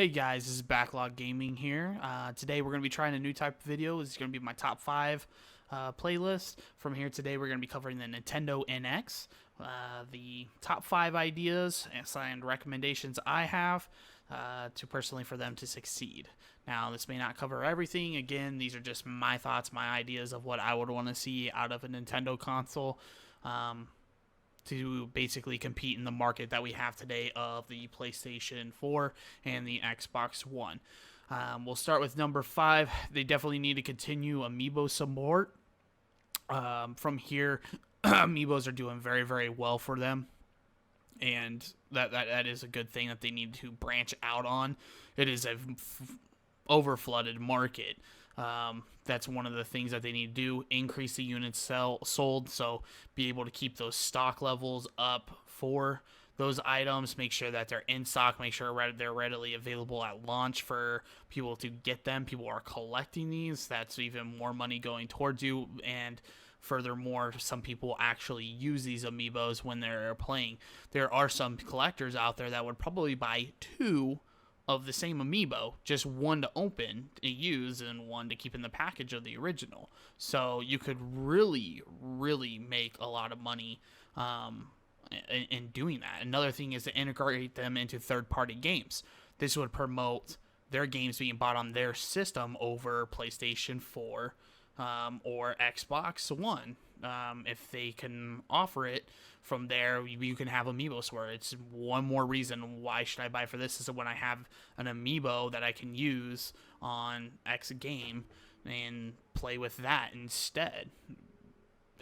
Hey guys, this is Backlog Gaming here. Today we're going to be trying a new type of video. This is going to be my top 5 playlist. From here today we're going to be covering the Nintendo NX, the top 5 ideas and recommendations I have to personally for them to succeed. Now this may not cover everything. Again, these are just my thoughts, my ideas of what I would want to see out of a Nintendo console. To basically compete in the market that we have today of the PlayStation 4 and the Xbox One. We'll start with number 5. They definitely need to continue Amiibo Support. From here, Amiibos are doing very, very well for them. And that is a good thing that they need to branch out on. It is a over-flooded market. That's one of the things that they need to do, increase the units sold, so be able to keep those stock levels up for those items, make sure that they're in stock, make sure they're readily available at launch for people to get them. People are collecting these, that's even more money going towards you, and furthermore, some people actually use these amiibos when they're playing. There are some collectors out there that would probably buy 2 of the same amiibo, just one to open to use and one to keep in the package of the original. So you could really make a lot of money in doing that. Another thing is to integrate them into third-party games. This would promote their games being bought on their system over PlayStation 4 or Xbox One. If they can offer it from there, you can have amiibos where it's one more reason why should I buy for this is when I have an amiibo that I can use on X game and play with that instead.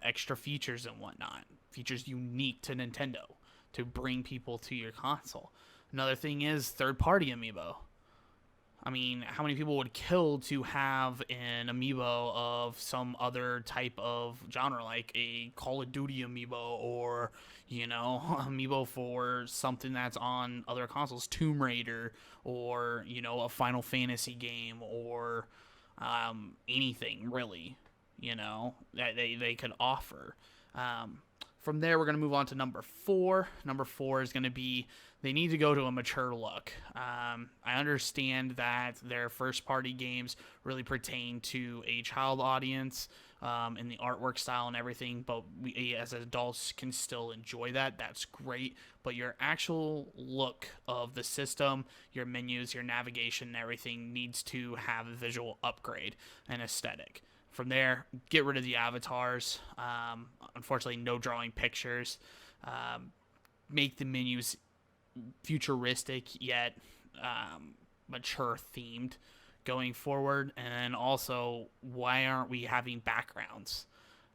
Extra features and whatnot, features unique to Nintendo to bring people to your console. Another thing is third-party amiibo. I mean, how many people would kill to have an amiibo of some other type of genre, like a Call of Duty amiibo, or, amiibo for something that's on other consoles, Tomb Raider, or, a Final Fantasy game, or anything, really, that they could offer. From there, we're going to move on to number 4. Number 4 is going to be they need to go to a mature look. I understand that their first-party games really pertain to a child audience in the artwork style and everything, but we as adults can still enjoy that. That's great, but your actual look of the system, your menus, your navigation, and everything needs to have a visual upgrade and aesthetic. From there, get rid of the avatars. Unfortunately, no drawing pictures. Make the menus futuristic yet mature themed going forward. And then also, why aren't we having backgrounds?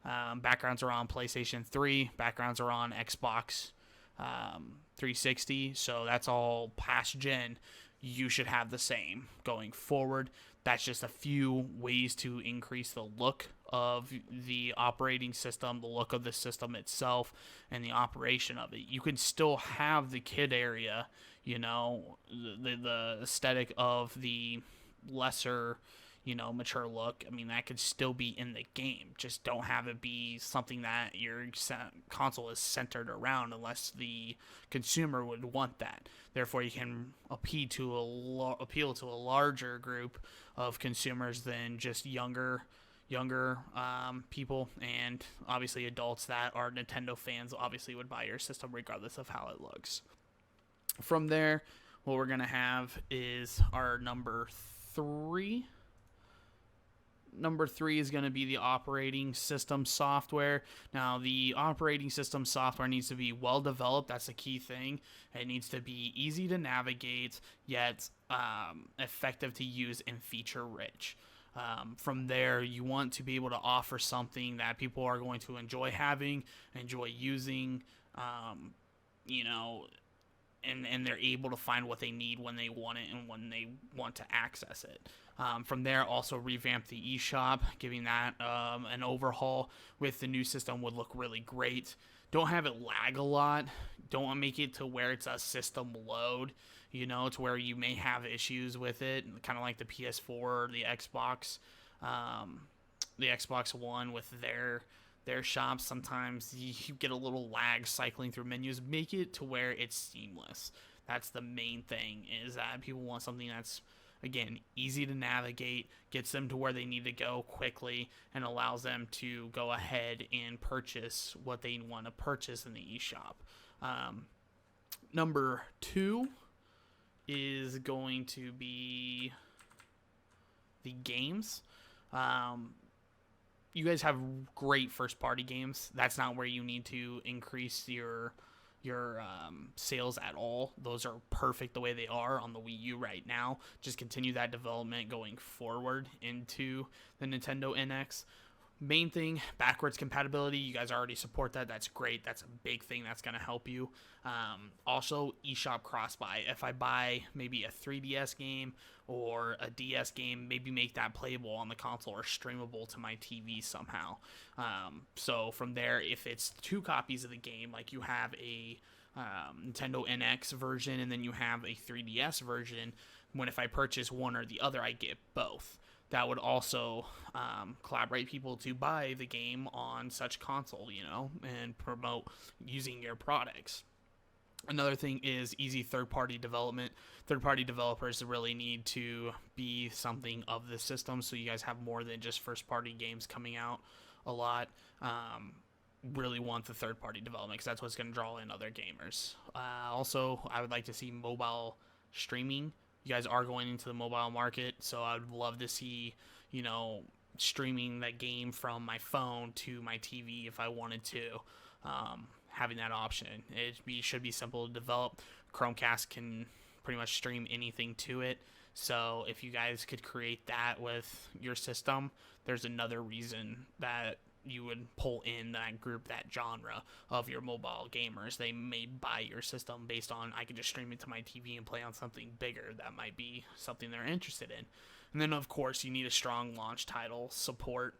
Backgrounds are on PlayStation 3. Backgrounds are on Xbox 360. So that's all past gen. You should have the same going forward. That's just a few ways to increase the look of the operating system, the look of the system itself, and the operation of it. You can still have the kid area, the aesthetic of the lesser, mature look. I mean, that could still be in the game. Just don't have it be something that your console is centered around unless the consumer would want that. Therefore, you can appeal to a larger group of consumers than just younger people, and obviously adults that are Nintendo fans obviously would buy your system regardless of how it looks. From there, what we're going to have is our number 3. Number 3 is going to be the operating system software. Now, the operating system software needs to be well developed. That's the key thing. It needs to be easy to navigate, yet effective to use and feature rich. From there, you want to be able to offer something that people are going to enjoy having, enjoy using, and they're able to find what they need when they want it and when they want to access it. From there, also revamp the eShop, giving that an overhaul with the new system would look really great. Don't have it lag a lot. Don't make it to where it's a system load, to where you may have issues with it, kind of like the PS4 or the Xbox One with their shops. Sometimes you get a little lag cycling through menus. Make it to where it's seamless. That's the main thing, is that people want something that's, again, easy to navigate, gets them to where they need to go quickly, and allows them to go ahead and purchase what they want to purchase in the eShop. Number 2 is going to be the games. You guys have great first-party games. That's not where you need to increase your sales at all. Those are perfect the way they are on the Wii U right now. Just continue that development going forward into the Nintendo NX. Main thing, backwards compatibility. You guys already support that. That's great. That's a big thing that's going to help you. Also, eShop cross-buy. If I buy maybe a 3DS game or a DS game, maybe make that playable on the console or streamable to my TV somehow. So from there, if it's 2 copies of the game, like you have a Nintendo NX version and then you have a 3DS version, if I purchase one or the other, I get both. That would also collaborate people to buy the game on such console, and promote using your products. Another thing is easy third-party development. Third-party developers really need to be something of the system, so you guys have more than just first-party games coming out a lot. Really want the third-party development, because that's what's going to draw in other gamers. Also, I would like to see mobile streaming. You guys are going into the mobile market, so I would love to see, streaming that game from my phone to my TV if I wanted to. Having that option. It should be simple to develop. Chromecast can pretty much stream anything to it. So if you guys could create that with your system, there's another reason that you would pull in that group, that genre of your mobile gamers. They may buy your system based on, I can just stream it to my TV and play on something bigger. That might be something they're interested in. And then, of course, you need a strong launch title support.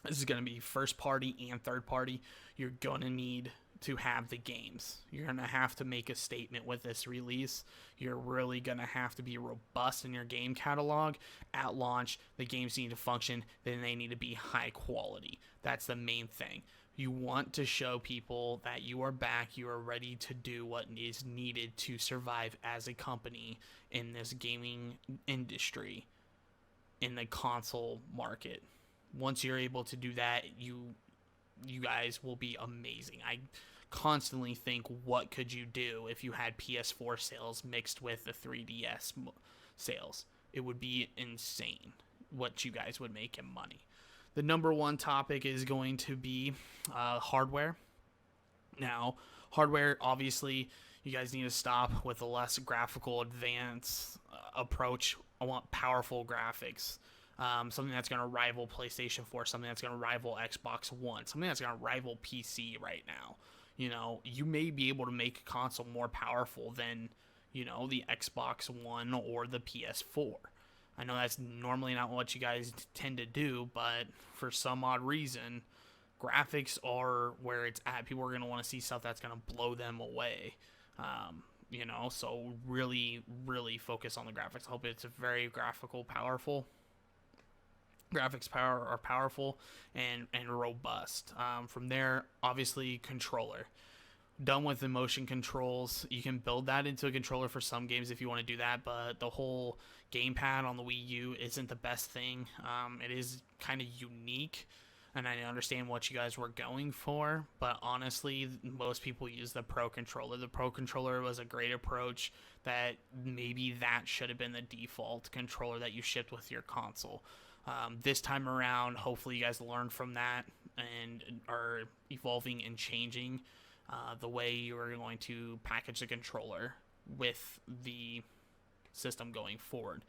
This is going to be first party and third party. You're going to need to have the games. You're going to have to make a statement with this release. You're really going to have to be robust in your game catalog. At launch, the games need to function, then they need to be high quality. That's the main thing. You want to show people that you are back, you are ready to do what is needed to survive as a company in this gaming industry, in the console market. Once you're able to do that, you guys will be amazing. I constantly think, what could you do if you had PS4 sales mixed with the 3DS sales? It would be insane what you guys would make in money. The number 1 topic is going to be hardware. Now, hardware, obviously, you guys need to stop with a less graphical advanced approach. I want powerful graphics. Something that's going to rival PlayStation 4, something that's going to rival Xbox One, something that's going to rival PC right now. You may be able to make a console more powerful than, the Xbox One or the PS4. I know that's normally not what you guys tend to do, but for some odd reason, graphics are where it's at. People are going to want to see stuff that's going to blow them away. So really, really focus on the graphics. I hope it's very graphical, powerful. Graphics are powerful and robust. From there, obviously, controller. Done with the motion controls. You can build that into a controller for some games if you want to do that, but the whole gamepad on the Wii U isn't the best thing. It is kind of unique, and I understand what you guys were going for, but honestly, most people use the Pro Controller. The Pro Controller was a great approach. That maybe that should have been the default controller that you shipped with your console. This time around, hopefully you guys learned from that and are evolving and changing the way you are going to package the controller with the system going forward.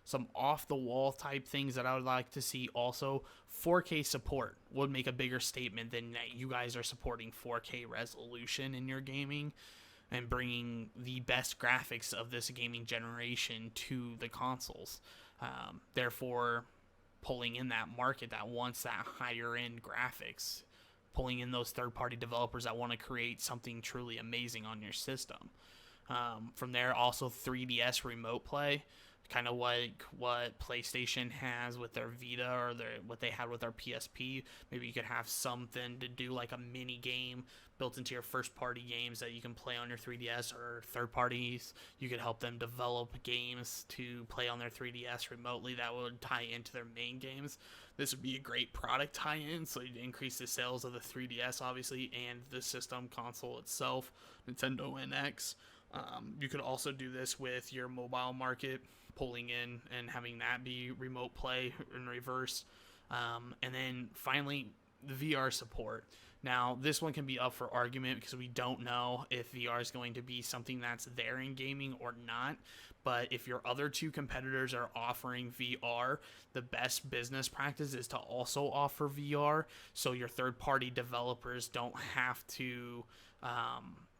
Some off-the-wall type things that I would like to see also. 4K support would make a bigger statement than that you guys are supporting 4K resolution in your gaming and bringing the best graphics of this gaming generation to the consoles. Therefore, pulling in that market that wants that higher-end graphics, pulling in those third-party developers that want to create something truly amazing on your system. From there, also 3DS remote play. kind of like what PlayStation has with their Vita, or what they had with their PSP. Maybe you could have something to do like a mini game built into your first party games that you can play on your 3DS, or third parties. You could help them develop games to play on their 3DS remotely that would tie into their main games. This would be a great product tie-in, so you'd increase the sales of the 3DS, obviously, and the system console itself, Nintendo NX. You could also do this with your mobile market, pulling in and having that be remote play in reverse. And then finally, the VR support. Now, this one can be up for argument because we don't know if VR is going to be something that's there in gaming or not. But if your other two competitors are offering VR, the best business practice is to also offer VR, so your third-party developers don't have to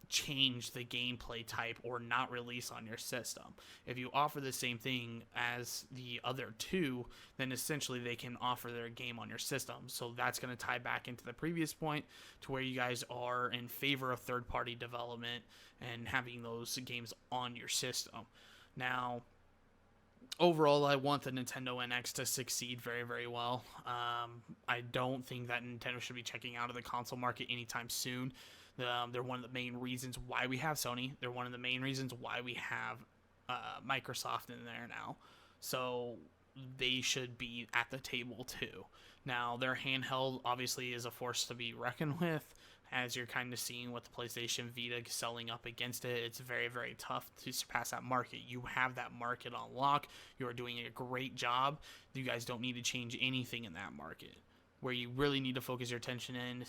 change the gameplay type or not release on your system. If you offer the same thing as the other two, then essentially they can offer their game on your system. So that's going to tie back into the previous point, to where you guys are in favor of third-party development and having those games on your system. Now, overall, I want the Nintendo NX to succeed very, very well. I don't think that Nintendo should be checking out of the console market anytime soon. They're one of the main reasons why we have Sony. They're one of the main reasons why we have Microsoft in there now. So they should be at the table too. Now, their handheld obviously is a force to be reckoned with, as you're kind of seeing with the PlayStation Vita selling up against it. It's very, very tough to surpass that market. You have that market on lock. You are doing a great job. You guys don't need to change anything in that market. Where you really need to focus your attention in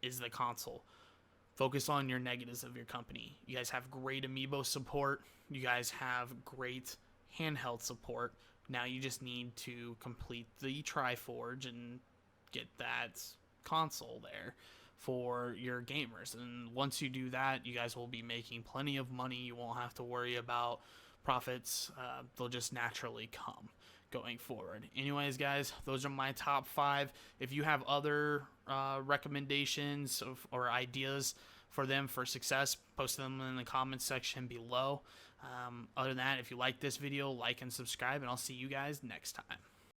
is the console. Focus on your negatives of your company. You guys have great Amiibo support. You guys have great handheld support. Now you just need to complete the Triforge and get that console there for your gamers. And once you do that, you guys will be making plenty of money. You won't have to worry about profits. They'll just naturally come going forward. Anyways, guys, those are my top 5. If you have other recommendations or ideas for them for success, post them in the comments section below. Other than that, if you like this video, like and subscribe, and I'll see you guys next time.